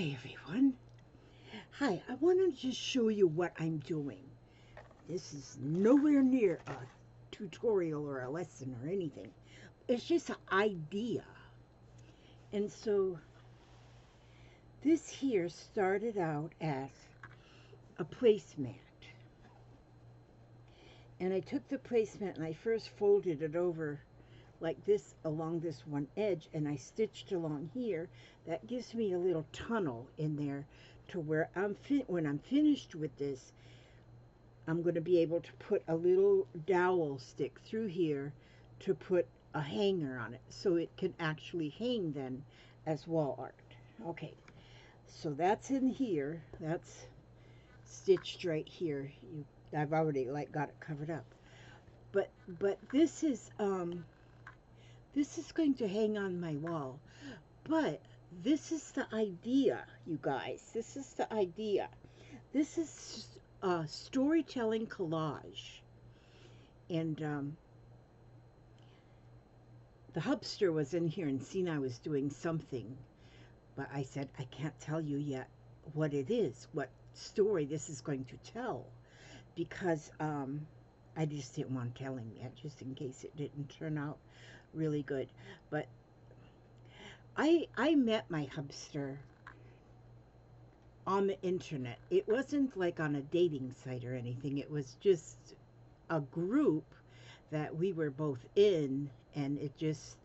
Hi everyone. Hi, I wanted to just show you what I'm doing. This is nowhere near a tutorial or a lesson or anything. It's just an idea. And so this here started out as a placemat. And I took the placemat and I first folded it over like this along this one edge, and I stitched along here. That gives me a little tunnel in there to where when I'm finished with this, I'm going to be able to put a little dowel stick through here to put a hanger on it so it can actually hang then as wall art. Okay, so that's in here. That's stitched right here. I've already got it covered up. But this is going to hang on my wall. But this is the idea, you guys. This is the idea. This is a storytelling collage. And the hubster was in here and seen I was doing something. But I said, I can't tell you yet what it is, what story this is going to tell. Because I just didn't want to tell him yet, just in case it didn't turn out really good. But I met my hubster on the internet. It wasn't like on a dating site or anything. It was just a group that we were both in, and it just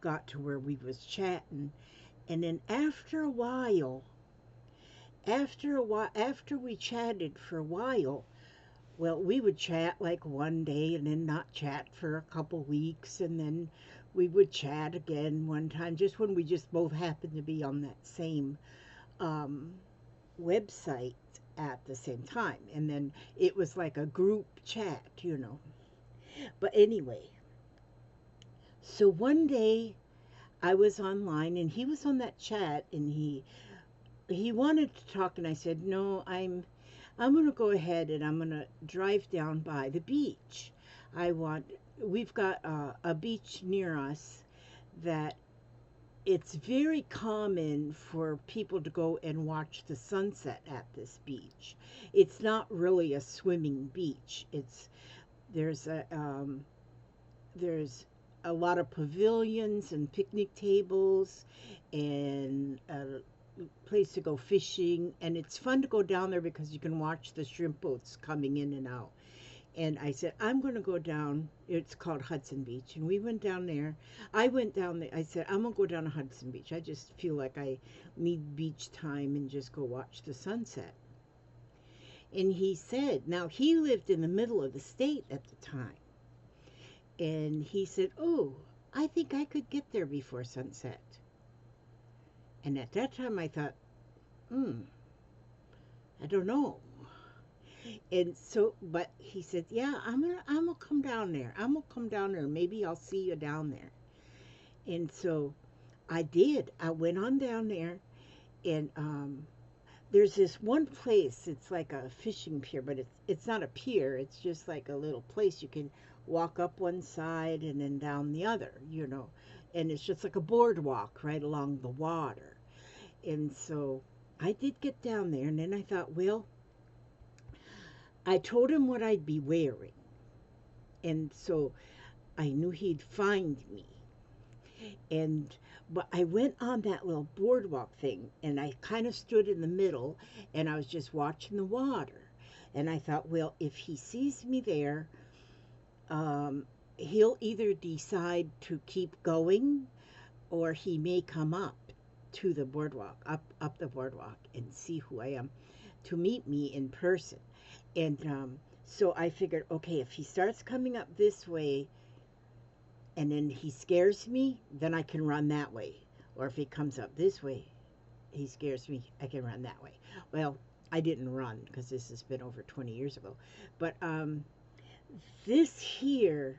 got to where we was chatting. And then after we chatted for a while, well, we would chat like one day and then not chat for a couple weeks, and then we would chat again one time, just when we just both happened to be on that same website at the same time. And then it was like a group chat, you know. But anyway, so one day I was online and he was on that chat, and he wanted to talk, and I said, no, I'm going to go ahead and I'm going to drive down by the beach. We've got a beach near us that it's very common for people to go and watch the sunset at this beach. It's not really a swimming beach. There's a lot of pavilions and picnic tables and place to go fishing, and it's fun to go down there because you can watch the shrimp boats coming in and out. And I said, I'm going to go down. It's called Hudson Beach. And we went down there. I went down there. I said, I'm going to go down to Hudson Beach. I just feel like I need beach time and just go watch the sunset. And he said, now he lived in the middle of the state at the time. And he said, oh, I think I could get there before sunset. And at that time I thought, I don't know. And so, but he said, yeah, I'm gonna come down there. I'm gonna come down there. Maybe I'll see you down there. And so I did. I went on down there, and there's this one place. It's like a fishing pier, but it's not a pier. It's just like a little place you can walk up one side and then down the other, you know. And it's just like a boardwalk right along the water. And so I did get down there, and then I thought, well, I told him what I'd be wearing, and so I knew he'd find me. But I went on that little boardwalk thing, and I kind of stood in the middle, and I was just watching the water. And I thought, well, if he sees me there, he'll either decide to keep going, or he may come up to the boardwalk, up the boardwalk, and see who I am, to meet me in person. And so I figured, okay, if he starts coming up this way and then he scares me, then I can run that way. Or if he comes up this way, he scares me, I can run that way. Well, I didn't run because this has been over 20 years ago. But this here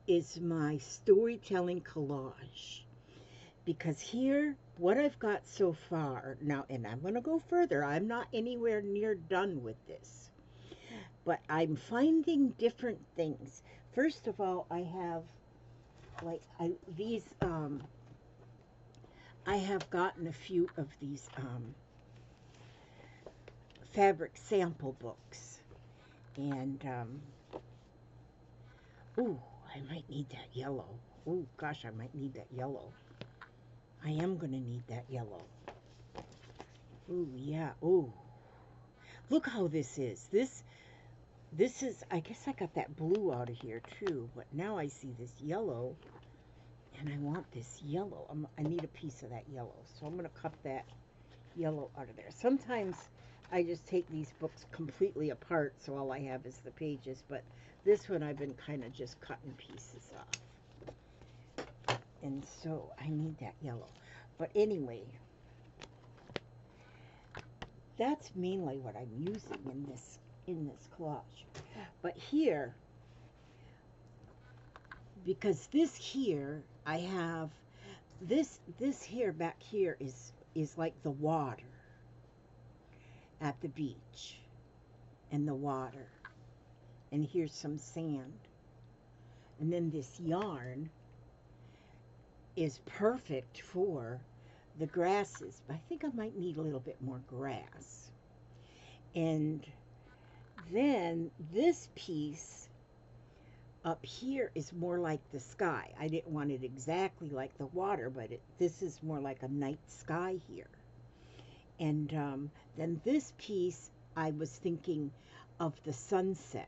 is my storytelling collage. Because here, what I've got so far, now, and I'm going to go further. I'm not anywhere near done with this. But I'm finding different things. First of all, I have like these I have gotten a few of these fabric sample books, and ooh, I might need that yellow. Ooh, gosh, I might need that yellow. I am gonna need that yellow. Ooh, yeah. Ooh, look how this is. This is. I guess I got that blue out of here too, but now I see this yellow, and I want this yellow. I need a piece of that yellow, so I'm gonna cut that yellow out of there. Sometimes I just take these books completely apart, so all I have is the pages, but this one I've been kind of just cutting pieces off. And so I need that yellow. But anyway, that's mainly what I'm using in this collage. But here, because this here, I have this here back here is like the water at the beach, and the water, and here's some sand, and then this yarn is perfect for the grasses, but I think I might need a little bit more grass. And then this piece up here is more like the sky. I didn't want it exactly like the water, but this is more like a night sky here. And then this piece, I was thinking of the sunset.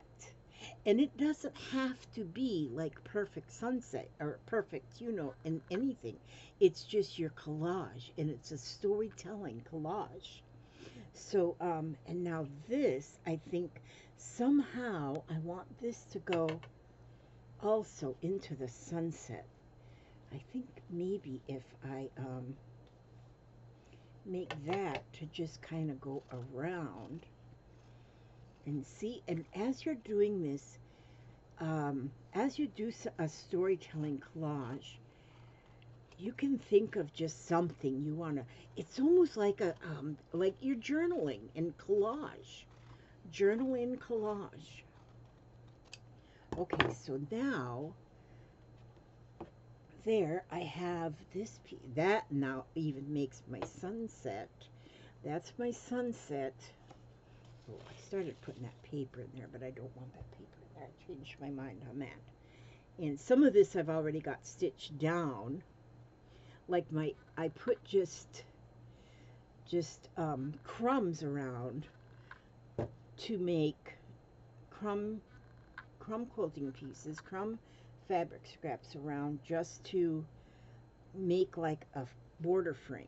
And it doesn't have to be like perfect sunset or perfect, in anything. It's just your collage, and it's a storytelling collage. So, and now this, I think somehow I want this to go also into the sunset. I think maybe if I make that to just kind of go around and see, and as you're doing this, as you do a storytelling collage, you can think of just something you want to, it's almost like like you're journaling in collage. Journal in collage. Okay, so now there I have this piece. That now even makes my sunset. That's my sunset. Oh, I started putting that paper in there, but I don't want that paper in there. I changed my mind on that. And some of this I've already got stitched down. Like I put just crumbs around to make crumb quilting pieces, crumb fabric scraps around just to make like a border frame.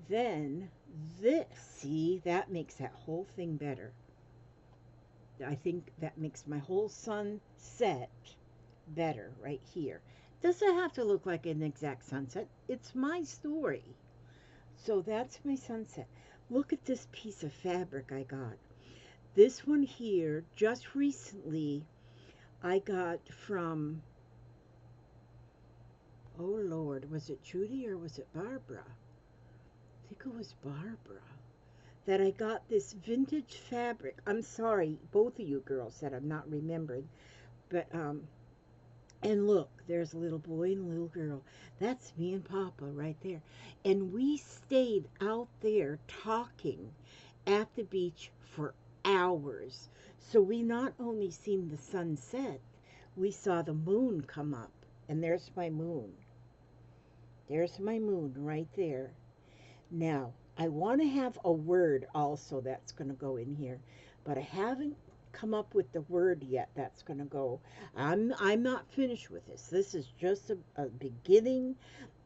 Then this, see, that makes that whole thing better. I think that makes my whole sunset better right here. Doesn't have to look like an exact sunset. It's my story. So that's my sunset. Look at this piece of fabric I got. This one here, just recently, I got from, oh Lord, was it Judy or was it Barbara? I think it was Barbara. That I got this vintage fabric. I'm sorry, both of you girls, that I'm not remembering. But, and look, there's a little boy and a little girl. That's me and Papa right there. And we stayed out there talking at the beach for hours. So we not only seen the sunset, we saw the moon come up. And there's my moon. There's my moon right there. Now, I want to have a word also that's going to go in here, but I haven't come up with the word yet that's going to go. I'm not finished with this. This is just a beginning,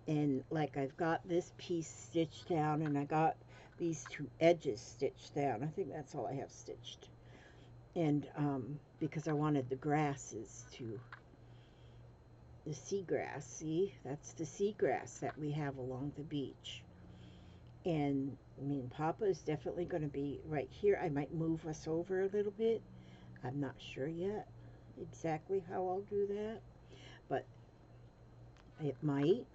and like I've got this piece stitched down, and I got these two edges stitched down. I think that's all I have stitched. And because I wanted the grasses to, the seagrass, see, that's the seagrass that we have along the beach. And I mean, Papa is definitely going to be right here. I might move us over a little bit. I'm not sure yet exactly how I'll do that, but it might.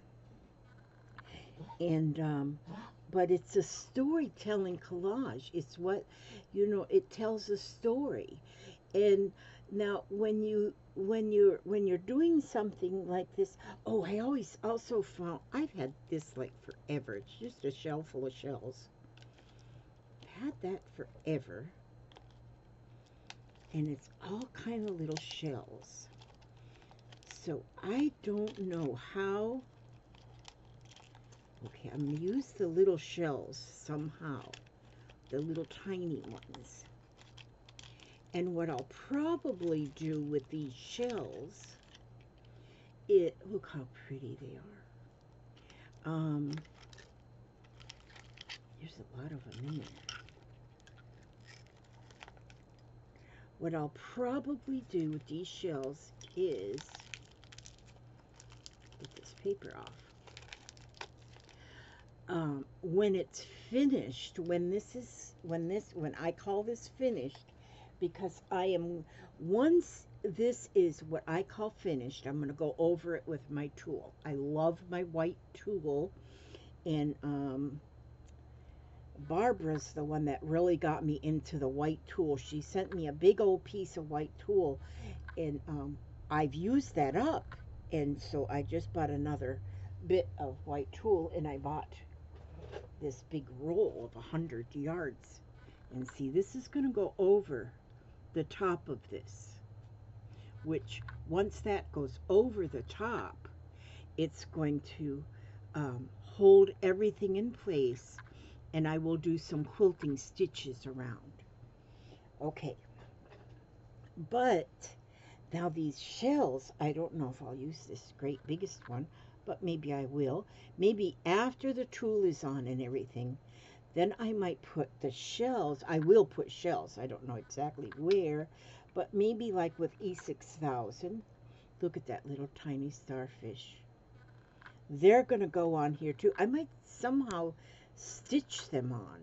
And but it's a storytelling collage. It's what, it tells a story. And Now, when you're doing something like this, oh, I always also found I've had this like forever. It's just a shell full of shells. I've had that forever, and it's all kind of little shells. So I don't know how. Okay, I'm gonna use the little shells somehow, the little tiny ones. And what I'll probably do with these shells, look how pretty they are. There's a lot of them in there. What I'll probably do with these shells is get this paper off. When it's finished, when I call this finished, because once this is what I call finished, I'm going to go over it with my tool. I love my white tool, and Barbara's the one that really got me into the white tool. She sent me a big old piece of white tool, and I've used that up, and so I just bought another bit of white tool, and I bought this big roll of 100 yards. And see, this is going to go over the top of this, which once that goes over the top, it's going to hold everything in place, and I will do some quilting stitches around. Okay, but now these shells, I don't know if I'll use this great biggest one, but maybe I will. Maybe after the tool is on and everything, then I might put the shells. I will put shells. I don't know exactly where, but maybe like with E6000. Look at that little tiny starfish. They're going to go on here too. I might somehow stitch them on.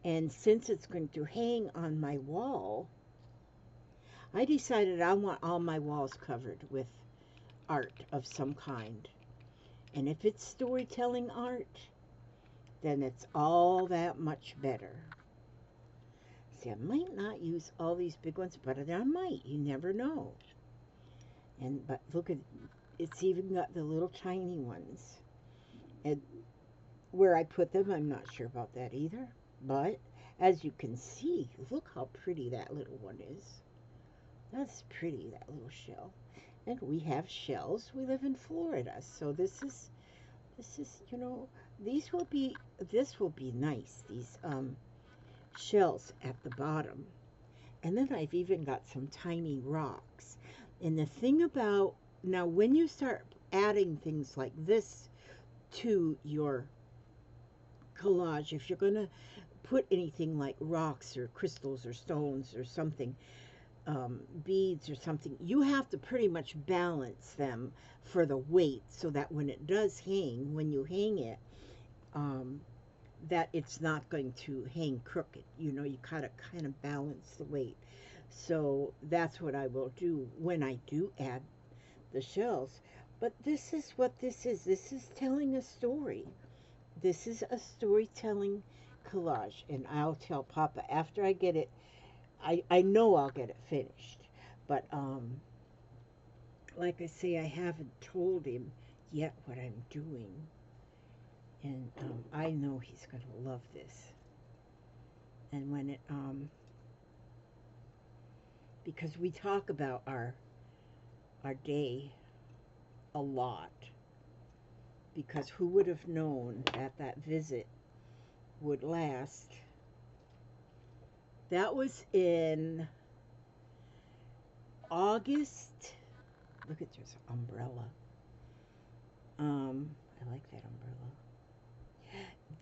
And since it's going to hang on my wall, I decided I want all my walls covered with art of some kind. And if it's storytelling art, then it's all that much better. See, I might not use all these big ones, but I might. You never know. But look at, it's even got the little tiny ones. And where I put them, I'm not sure about that either. But as you can see, look how pretty that little one is. That's pretty, that little shell. And we have shells. We live in Florida, so this is, you know, this will be nice, these shells at the bottom. And then I've even got some tiny rocks. And the thing about, now when you start adding things like this to your collage, if you're going to put anything like rocks or crystals or stones or something, beads or something, you have to pretty much balance them for the weight, so that when it does hang, when you hang it, that it's not going to hang crooked. You know, you gotta kind of balance the weight. So that's what I will do when I do add the shells. But this is what this is. This is telling a story. This is a storytelling collage, and I'll tell Papa after I get it. I know I'll get it finished, but like I say, I haven't told him yet what I'm doing, and I know he's going to love this. And when it because we talk about our day a lot, because who would have known that that visit would last. That was in August. Look at this umbrella. I like that umbrella.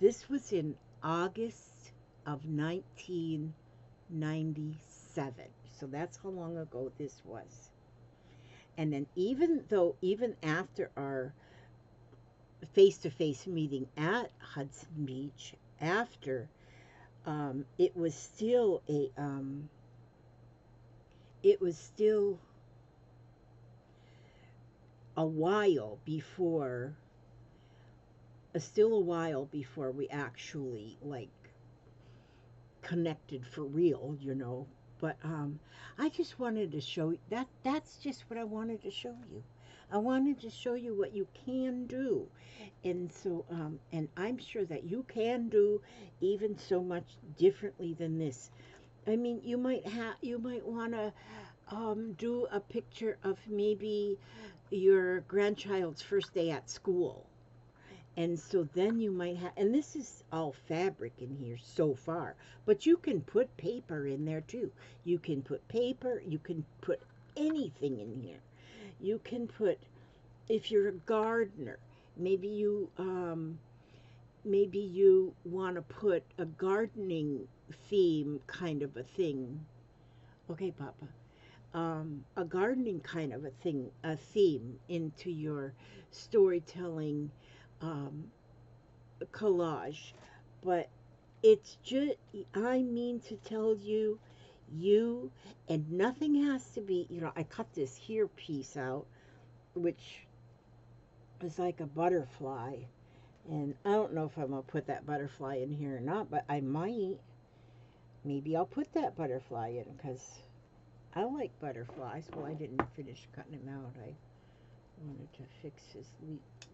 This was in August of 1997. So that's how long ago this was. And then even after our face-to-face meeting at Hudson Beach, after, it was still a while before, we actually like connected for real, you know, But I just wanted to show you that that's just what I wanted to show you. I wanted to show you what you can do. And so and I'm sure that you can do even so much differently than this. I mean, you might want to do a picture of maybe your grandchild's first day at school. And so then you might have, and this is all fabric in here so far, but you can put paper in there too. You can put paper, you can put anything in here. You can put, if you're a gardener, maybe you want to put a gardening theme kind of a thing. Okay, Papa. A gardening kind of a thing, a theme into your storytelling um, collage. But it's just, I mean to tell you, and nothing has to be, I cut this here piece out, which is like a butterfly. And I don't know if I'm going to put that butterfly in here or not, but I might. Maybe I'll put that butterfly in because I like butterflies. Well, I didn't finish cutting him out. I wanted to fix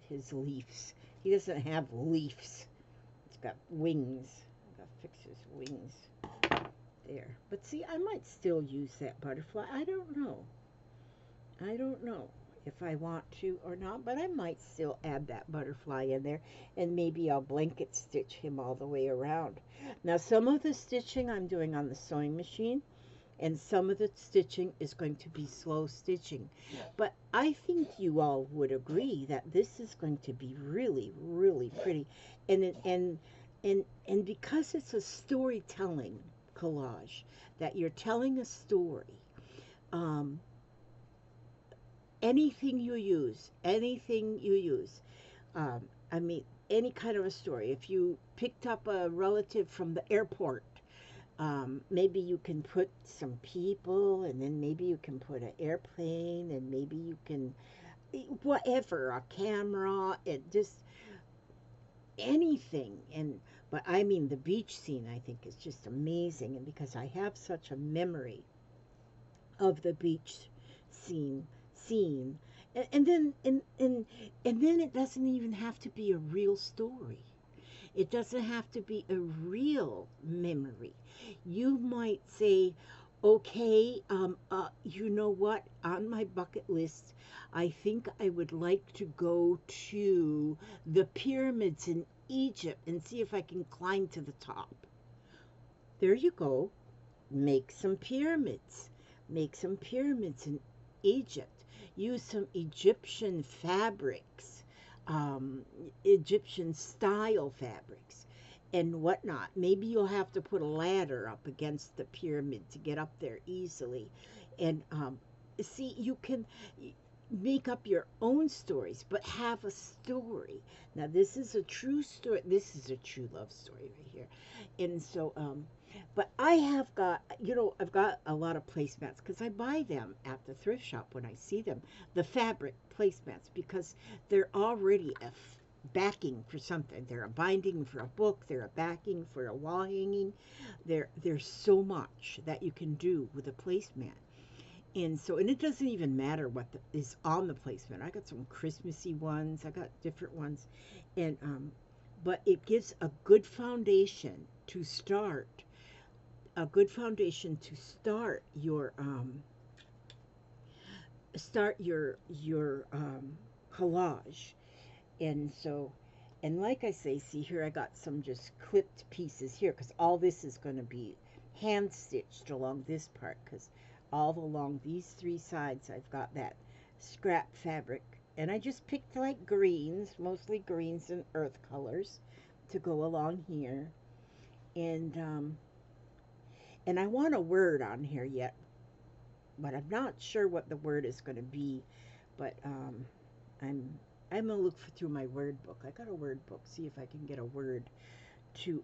his leaves. He doesn't have leaves. It's got wings. I gotta fix his wings. There. But see, I might still use that butterfly. I don't know. I don't know if I want to or not, but I might still add that butterfly in there, and maybe I'll blanket stitch him all the way around. Now, some of the stitching I'm doing on the sewing machine, and some of the stitching is going to be slow stitching. But I think you all would agree that this is going to be really, really pretty. And because it's a storytelling collage, that you're telling a story, um, anything you use, um, I mean, any kind of a story. If you picked up a relative from the airport, maybe you can put some people, and then maybe you can put an airplane, and maybe you can, whatever, a camera, it just anything. But I mean, the beach scene I think is just amazing, and because I have such a memory of the beach scene, and then and then it doesn't even have to be a real story. It doesn't have to be a real memory. You might say, okay, you know what? On my bucket list, I think I would like to go to the pyramids in Egypt and see if I can climb to the top. There you go. Make some pyramids. Make some pyramids in Egypt. Use some Egyptian fabrics, Egyptian style fabrics, and whatnot. Maybe you'll have to put a ladder up against the pyramid to get up there easily. And see, you can make up your own stories, but have a story. Now, this is a true story. This is a true love story right here. And so, but I have got, I've got a lot of placemats because I buy them at the thrift shop when I see them, the fabric placemats, because they're already a backing for something. They're a binding for a book. They're a backing for a wall hanging. There's so much that you can do with a placemat. And so, and it doesn't even matter what is on the placement. I got some Christmassy ones. I got different ones. And, but it gives a good foundation to start, your collage. And so, and like I say, see here, I got some just clipped pieces here because all this is going to be hand stitched along this part, because all along these three sides I've got that scrap fabric, and I just picked like greens, mostly greens and earth colors, to go along here. And I want a word on here yet, but I'm not sure what the word is going to be. But I'm gonna look through my word book. I got a word book. See if I can get a word to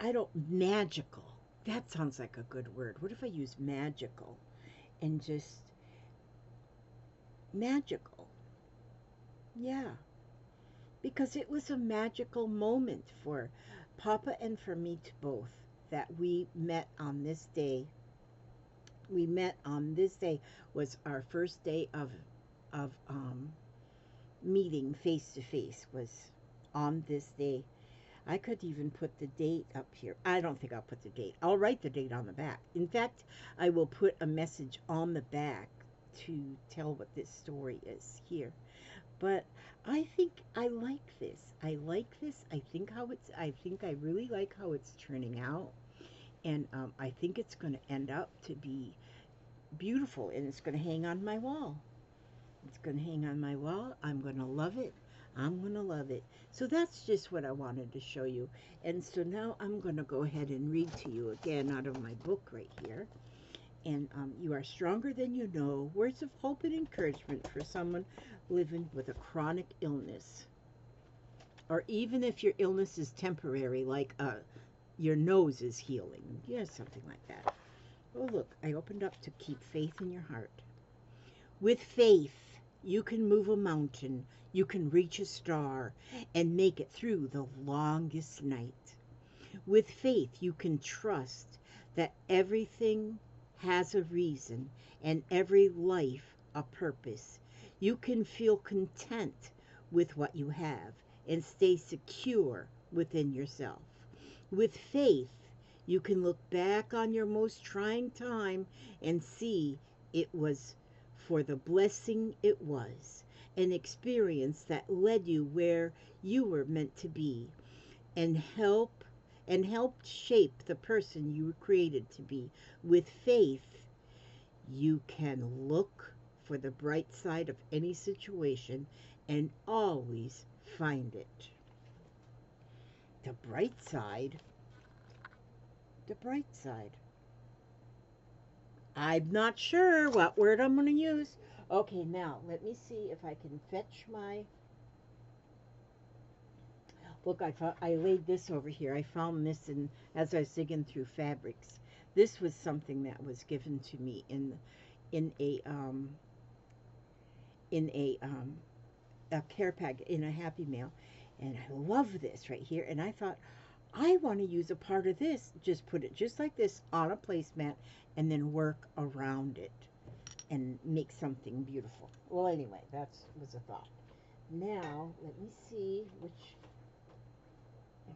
I don't magical. That sounds like a good word. What if I use magical and just magical? Yeah, because it was a magical moment for Papa and for me to both. that we met on this day. We met on this day was our first day of meeting face to face was on this day. I could even put the date up here. I don't think I'll put the date. I'll write the date on the back. In fact, I will put a message on the back to tell what this story is here. But I think I like this. I like this. I think I really like how it's turning out. And I think it's going to end up to be beautiful, and it's going to hang on my wall. It's going to hang on my wall. I'm going to love it. I'm going to love it. So that's just what I wanted to show you. And so now I'm going to go ahead and read to you again out of my book right here. And you are stronger than you know. Words of hope and encouragement for someone living with a chronic illness. Or even if your illness is temporary, like your nose is healing. Yeah, something like that. Oh, look, I opened up to keep faith in your heart. With faith, you can move a mountain, you can reach a star, and make it through the longest night. With faith, you can trust that everything has a reason and every life a purpose. You can feel content with what you have and stay secure within yourself. With faith, you can look back on your most trying time and see it was for the blessing it was, an experience that led you where you were meant to be and helped shape the person you were created to be. With faith, you can look for the bright side of any situation and always find it. The bright side. The bright side. I'm not sure what word I'm going to use. Okay, now let me see if I can fetch my... Look, I laid this over here. I found this as I was digging through fabrics. This was something that was given to me in a care pack, in a Happy Mail, and I love this right here. And I thought, I want to use a part of this. Just put it just like this on a placemat, and then work around it and make something beautiful. Well, anyway, that was a thought. Now, let me see which...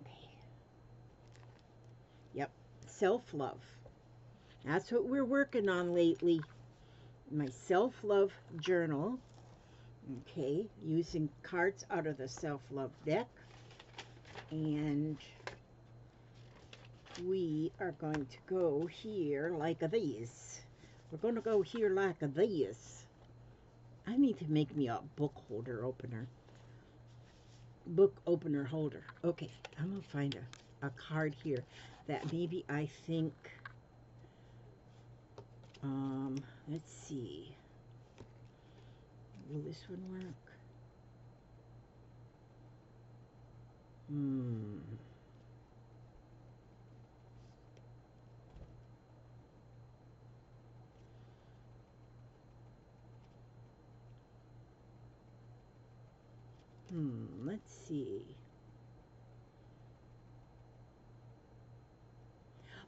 Okay. Yep, self-love. That's what we're working on lately. My self-love journal. Okay, using cards out of the self-love deck. And we are going to go here like this. We're going to go here like this. I need to make me a book holder opener. Book opener holder. Okay, I'm going to find a card here that maybe I think, let's see. Will this one work? Let's see.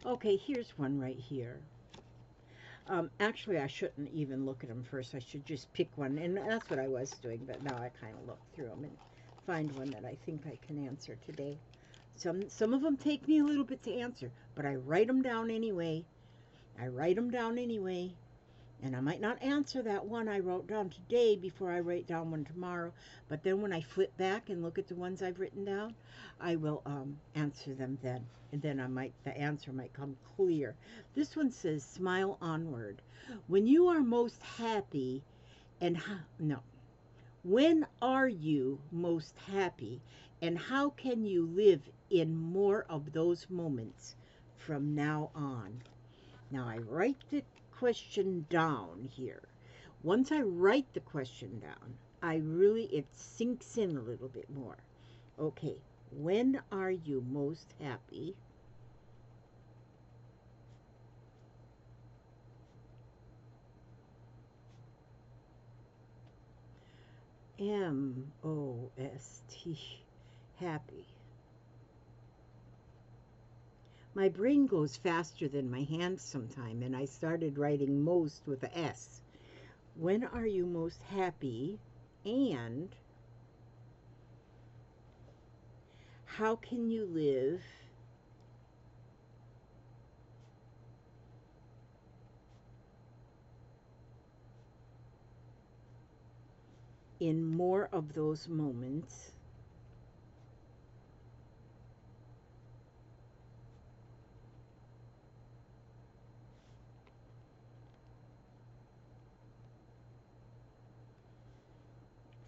Okay, here's one right here. Actually, I shouldn't even look at them first. I should just pick one, and that's what I was doing, but now I kind of look through them and find one that I think I can answer today. Some of them take me a little bit to answer, but I write them down anyway. I write them down anyway. And I might not answer that one I wrote down today before I write down one tomorrow. But then when I flip back and look at the ones I've written down, I will answer them then. And then the answer might come clear. This one says, smile onward. When you are most happy when are you most happy, and how can you live in more of those moments from now on? Now I write the question down here. Once I write the question down, it sinks in a little bit more. Okay, when are you most happy? M-O-S-T, happy. my brain goes faster than my hands sometime, and I started writing most with a S. When are you most happy, and how can you live in more of those moments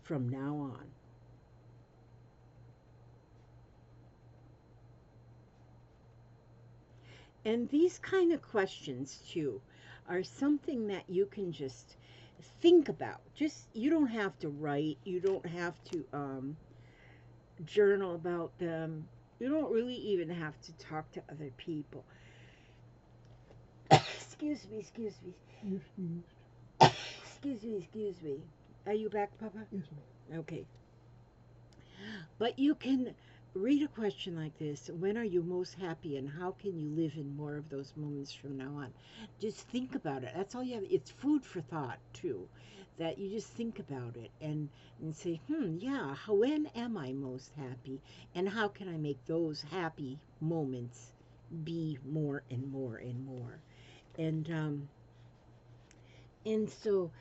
from now on? And these kind of questions, too, are something that you can just think about. Just, you don't have to write, you don't have to journal about them. You don't really even have to talk to other people. Excuse me, excuse me. Excuse me. Are you back, Papa? Yes, ma'am. Okay. But you can read a question like this: when are you most happy, and how can you live in more of those moments from now on? Just think about it. That's all you have. It's food for thought, too, that you just think about it and say, yeah, when am I most happy, and how can I make those happy moments be more and more and more? And so,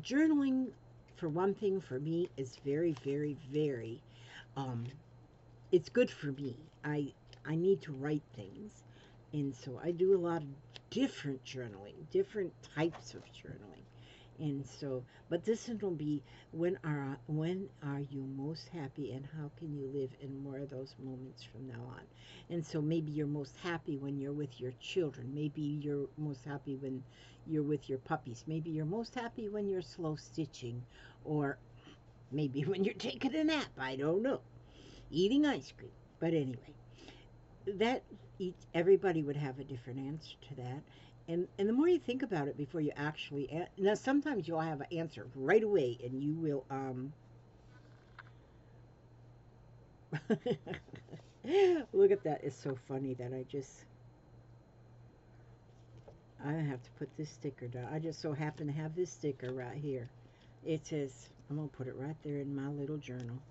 journaling, for one thing, for me, is very, very, very um, it's good for me. I need to write things, and so I do a lot of different journaling, different types of journaling, and so. But this one will be when are you most happy, and how can you live in more of those moments from now on? And so maybe you're most happy when you're with your children. Maybe you're most happy when you're with your puppies. Maybe you're most happy when you're slow stitching, or maybe when you're taking a nap. I don't know, eating ice cream. But anyway, that everybody would have a different answer to that. And the more you think about it before you actually now, sometimes you'll have an answer right away, and you will look at that. It's so funny that I have to put this sticker down. I just so happen to have this sticker right here. It says, I'm gonna put it right there in my little journal.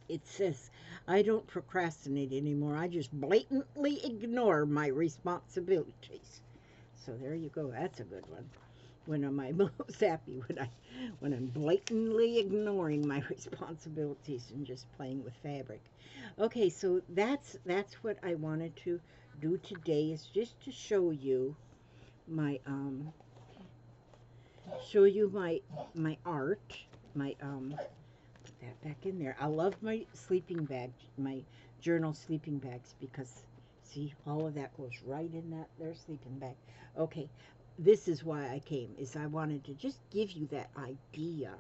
It says, I don't procrastinate anymore. I just blatantly ignore my responsibilities. So there you go. That's a good one. When am I most happy? When I'm blatantly ignoring my responsibilities and just playing with fabric. Okay, so that's what I wanted to do today, is just to my um show you my art, my that back in there. I love my sleeping bag, my journal sleeping bags, because see, all of that goes right in that their sleeping bag. Okay, this is why I came, is I wanted to just give you that idea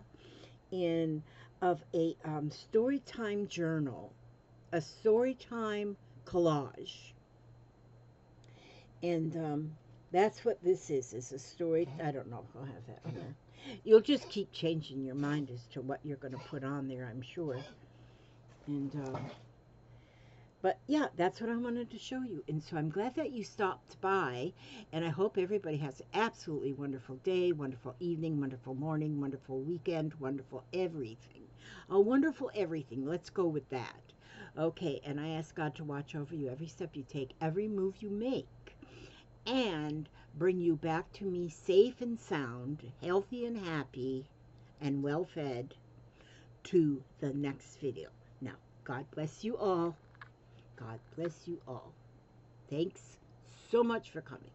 in of a story time journal, a story time collage. And that's what this is a story. I don't know if I'll have that on there. You'll just keep changing your mind as to what you're going to put on there, I'm sure. And but yeah, that's what I wanted to show you. And so I'm glad that you stopped by, and I hope everybody has an absolutely wonderful day, wonderful evening, wonderful morning, wonderful weekend, wonderful everything. A wonderful everything. Let's go with that. Okay, and I ask God to watch over you every step you take, every move you make, and bring you back to me safe and sound, healthy and happy, and well fed to the next video. Now, God bless you all. God bless you all. Thanks so much for coming.